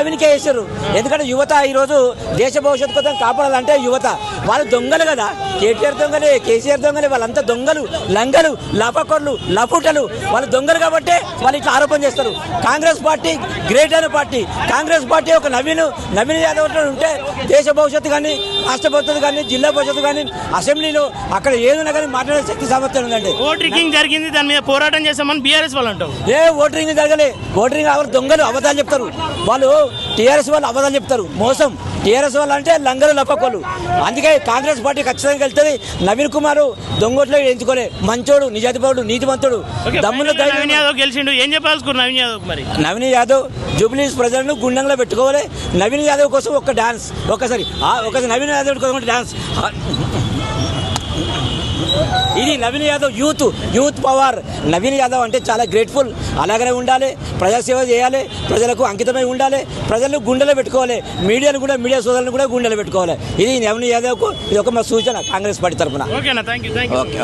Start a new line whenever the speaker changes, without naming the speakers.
నవీన్కే వేసారు. ఎందుకంటే యువత ఈరోజు దేశ భవిష్యత్తు కోసం కాపాడాలంటే యువత. వాళ్ళు దొంగలు కదా, కేటీఆర్ దొంగలే, కేసీఆర్ దొంగలే, వాళ్ళంతా దొంగలు, లంగలు, లపకొర్లు, లపుటలు. వాళ్ళు దొంగలు కాబట్టి వాళ్ళు ఇట్లా ఆరోపణ చేస్తారు. కాంగ్రెస్ పార్టీ గ్రేట్ అయిన పార్టీ. కాంగ్రెస్ పార్టీ ఒక నవీన్ యాదవ్ ఉంటే దేశ భవిష్యత్తు కానీ, రాష్ట్ర భవిష్యత్తు కానీ, జిల్లా భవిష్యత్తు కానీ, అసెంబ్లీలో అక్కడ ఏదైనా కానీ మాట్లాడే శక్తి సామర్థ్యం ఉందండి.
ఓటింగ్ జరిగింది, దాని మీద పోరాటం చేస్తామని బీఆర్ఎస్ వాళ్ళు అంటారు.
ఓటరింగ్ జరగలే. ఓటరింగ్ వాళ్ళు దొంగలు, అబద్ధాలు చెప్తారు. వాళ్ళు టీఆర్ఎస్ వాళ్ళు అబద్ధాలు చెప్తారు, మోసం. టీఆర్ఎస్ వాళ్ళు అంటే లంగలు, లపకోళ్ళు. అందుకే కాంగ్రెస్ పార్టీ ఖచ్చితంగా వెళ్తుంది. నవీన్ కుమార్ దొంగోట్లో ఎంచుకోలే, మంచోడు, నిజాధిపతుడు, నీతిమంతుడు, దమ్మున
నవీన్ యాదవ్ గెలిచిండు. ఏం చెప్పాల్సుకున్నారు నవీన్ యాదవ్? మరి
నవీన్ యాదవ్ జూబ్లీస్ ప్రజలను గుండంలో పెట్టుకోవాలి. నవీన్ యాదవ్ కోసం ఒక డాన్స్, ఒకసారి నవీన్ యాదవ్ కోసం డాన్స్. ఇది నవీన్ యాదవ్ యూత్ పవర్. నవీన్ యాదవ్ అంటే చాలా గ్రేట్ఫుల్. అలాగనే ఉండాలి, ప్రజాసేవ చేయాలి, ప్రజలకు అంకితమై ఉండాలి, ప్రజలను గుండెలో పెట్టుకోవాలి, మీడియా సోదరులను కూడా గుండెలో పెట్టుకోవాలి. ఇది నవీన్ యాదవ్కు ఇది ఒక మా సూచన కాంగ్రెస్ పార్టీ తరఫున.
ఓకేనా? Thank you.
ఓకే.